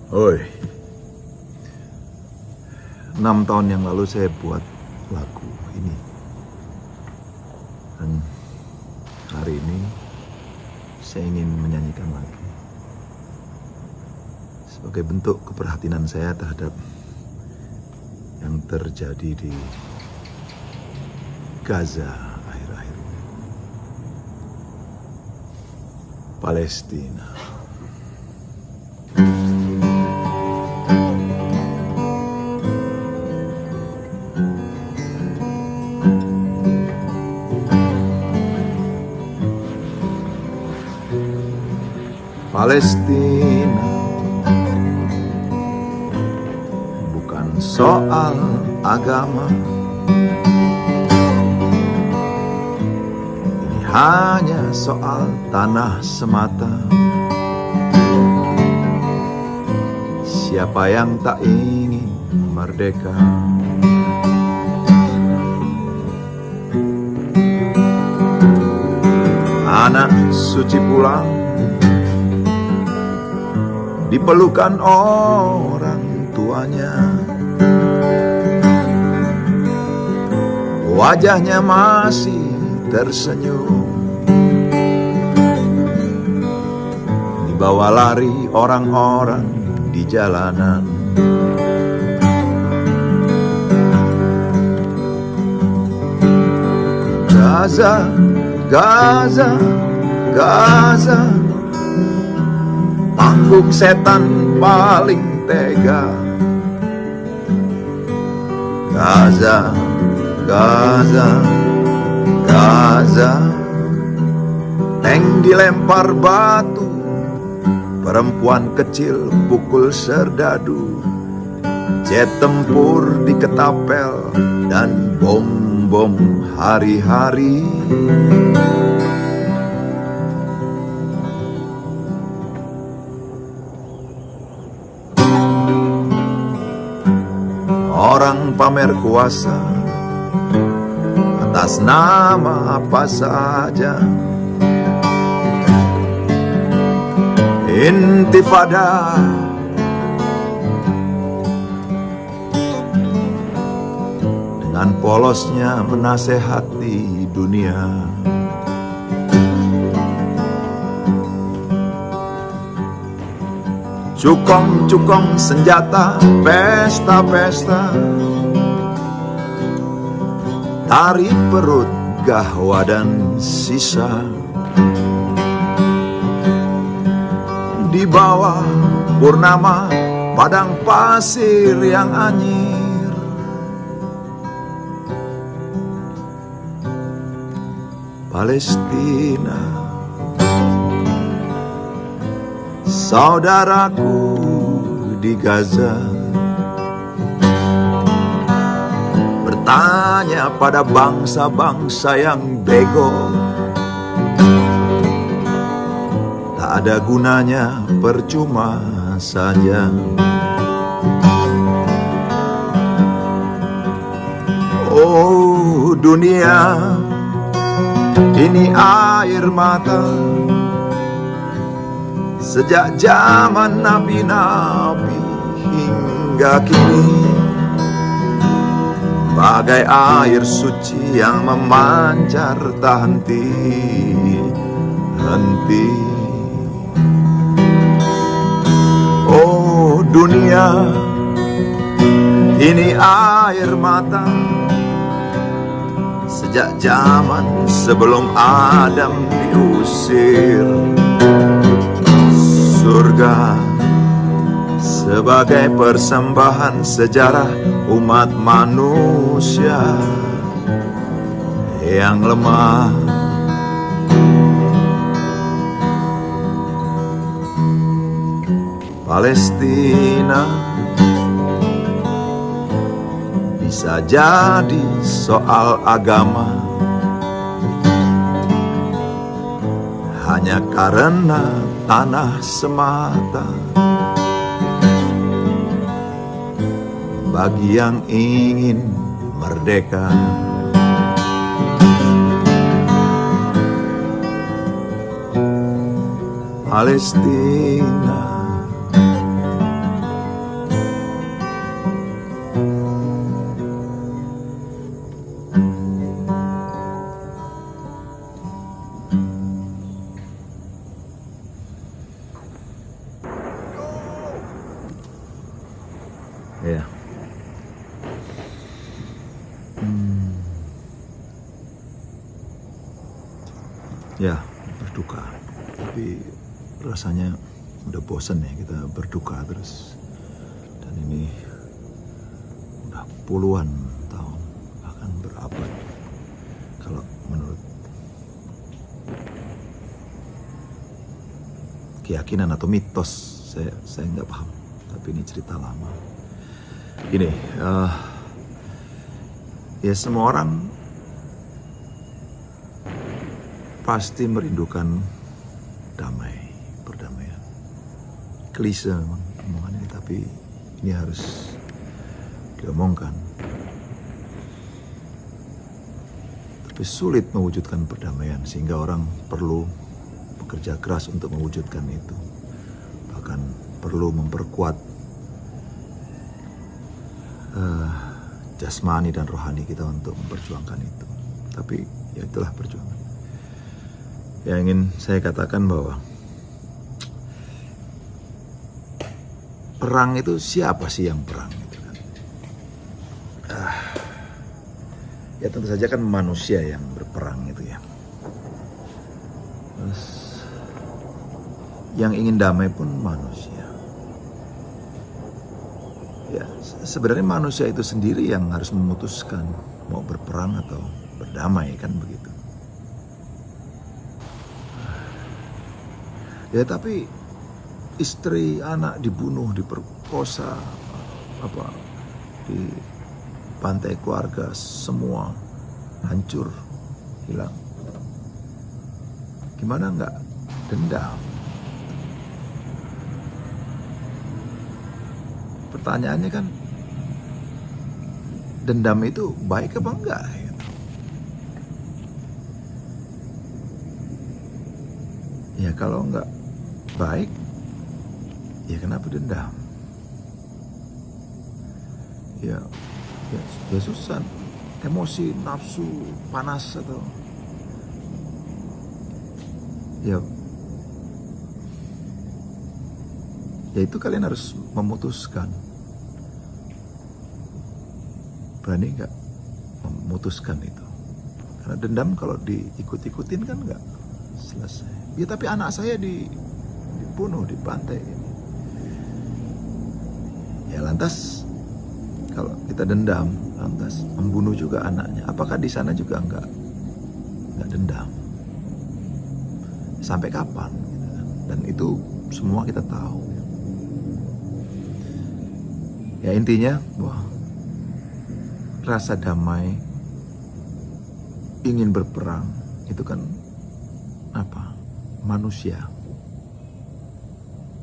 Oi, 6 tahun yang lalu saya buat lagu ini. Dan hari ini saya ingin menyanyikan lagi. Sebagai bentuk keprihatinan saya terhadap yang terjadi di Gaza akhir-akhir ini. Palestina. Palestina bukan soal agama, ini hanya soal tanah semata. Siapa yang tak ingin merdeka? Anak suci pulang dipelukan orang tuanya, wajahnya masih tersenyum. Dibawa lari orang-orang di jalanan. Gaza, Gaza, Gaza, panggung setan paling tega. Gaza, Gaza, Gaza, tank dilempar batu, perempuan kecil pukul serdadu, jet tempur diketapel, dan bom-bom hari-hari. Orang pamer kuasa atas nama apa saja. Intifada, dengan polosnya menasehati dunia. Cukong-cukong senjata, pesta-pesta, tari perut, gahwa dan sisa. Di bawah purnama padang pasir yang anyir, Palestina, saudaraku di Gaza, bertanya pada bangsa-bangsa yang bego. Tak ada gunanya, percuma saja. Oh dunia, ini air mata. Sejak zaman nabi-nabi hingga kini, bagai air suci yang memancar tak henti-henti. Oh dunia, ini air mata. Sejak zaman sebelum Adam diusir, surga sebagai persembahan sejarah umat manusia yang lemah. Palestina bisa jadi soal agama, hanya karena tanah semata. Bagi yang ingin merdeka, Palestina Ya. Ya, berduka. Tapi rasanya udah bosan ya kita berduka terus. Dan ini udah puluhan tahun, bahkan berabad. Kalau menurut keyakinan atau mitos, saya nggak paham. Tapi ini cerita lama. Gini, ya semua orang pasti merindukan damai, perdamaian. Klise memang omongan ini, tapi ini harus diomongkan. Tapi sulit mewujudkan perdamaian, sehingga orang perlu bekerja keras untuk mewujudkan itu. Bahkan perlu memperkuat jasmani dan rohani kita untuk memperjuangkan itu. Tapi ya itulah perjuangan. Yang ingin saya katakan bahwa perang itu siapa sih yang perang gitu kan? Ya tentu saja kan manusia yang berperang itu ya. Terus yang ingin damai pun manusia. Ya sebenarnya manusia itu sendiri yang harus memutuskan mau berperang atau berdamai, kan begitu. Ya tapi istri, anak dibunuh, diperkosa, di pantai keluarga, semua hancur, hilang. Gimana enggak dendam? Pertanyaannya kan, dendam itu baik apa enggak? Ya kalau enggak baik, ya kenapa dendam? Ya susah, emosi, nafsu, panas atau ya itu kalian harus memutuskan. Berani nggak memutuskan itu? Karena dendam kalau diikut-ikutin kan nggak selesai. Ya tapi anak saya dibunuh di pantai ini. Ya lantas kalau kita dendam, lantas membunuh juga anaknya. Apakah di sana juga nggak dendam? Sampai kapan? Gitu kan? Dan itu semua kita tahu. Ya intinya, rasa damai, ingin berperang, itu kan manusia.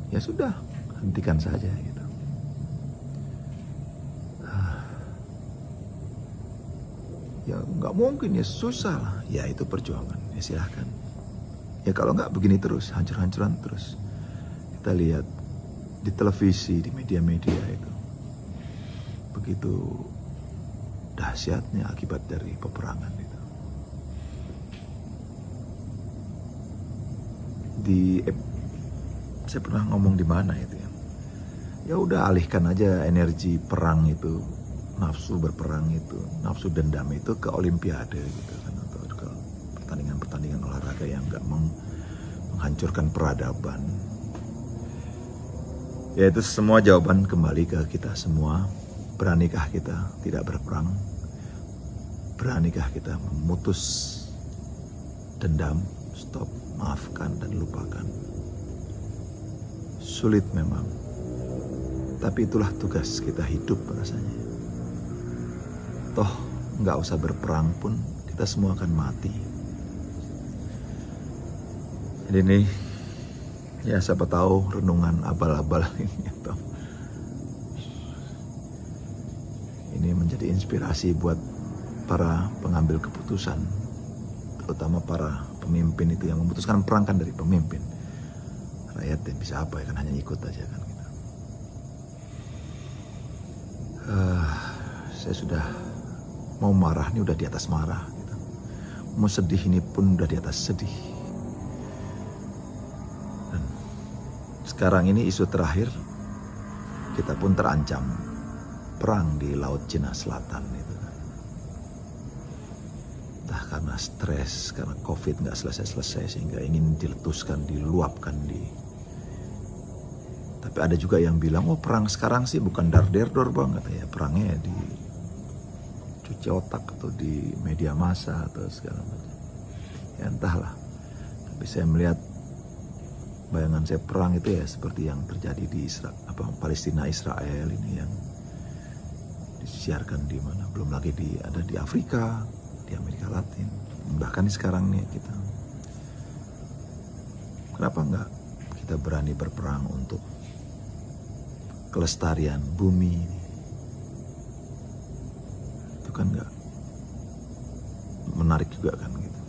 Ya sudah, hentikan saja gitu. Ya nggak mungkin, ya susah lah. Ya itu perjuangan, ya silahkan. Ya kalau nggak begini terus, hancur-hancuran terus. Kita lihat di televisi, di media-media itu. Begitu dahsyatnya akibat dari peperangan itu. Saya pernah ngomong di mana itu ya. Ya udah alihkan aja energi perang itu, nafsu berperang itu, nafsu dendam itu ke olimpiade gitu kan, atau ke pertandingan-pertandingan olahraga yang enggak menghancurkan peradaban. Ya itu semua jawaban kembali ke kita semua. Beranikah kita tidak berperang? Beranikah kita memutus dendam, stop, maafkan dan lupakan? Sulit memang, tapi itulah tugas kita hidup rasanya. Toh nggak usah berperang pun kita semua akan mati. Jadi ini ya siapa tahu renungan abal-abal ini atau ini menjadi inspirasi buat para pengambil keputusan, terutama para pemimpin itu yang memutuskan perang kan dari pemimpin. Rakyat ya bisa apa ya, kan hanya ikut aja kan gitu. Saya sudah mau marah ini udah di atas marah gitu. Mau sedih ini pun udah di atas sedih. Dan sekarang ini isu terakhir, kita pun terancam perang di Laut Cina Selatan itu. Entah karena stres, karena COVID nggak selesai-selesai sehingga ingin diletuskan, diluapkan Tapi ada juga yang bilang, oh perang sekarang sih bukan dar-der-dor banget ya, perangnya di cuci otak atau di media massa atau segala macam. Ya entahlah. Tapi saya melihat bayangan saya perang itu ya seperti yang terjadi di Palestina Israel ini yang disiarkan di mana, belum lagi ada di Afrika, di Amerika Latin, bahkan sekarang nih kita. Kenapa enggak kita berani berperang untuk kelestarian bumi ini? Itu kan enggak menarik juga kan gitu.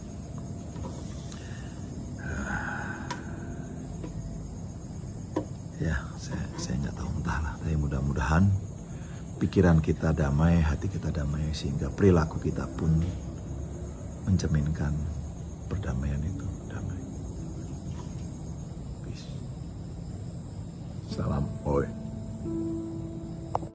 Ya, saya nggak tahu, entahlah. Tapi mudah-mudahan pikiran kita damai, hati kita damai, sehingga perilaku kita pun mencerminkan perdamaian itu. Damai. Peace. Salam, oi.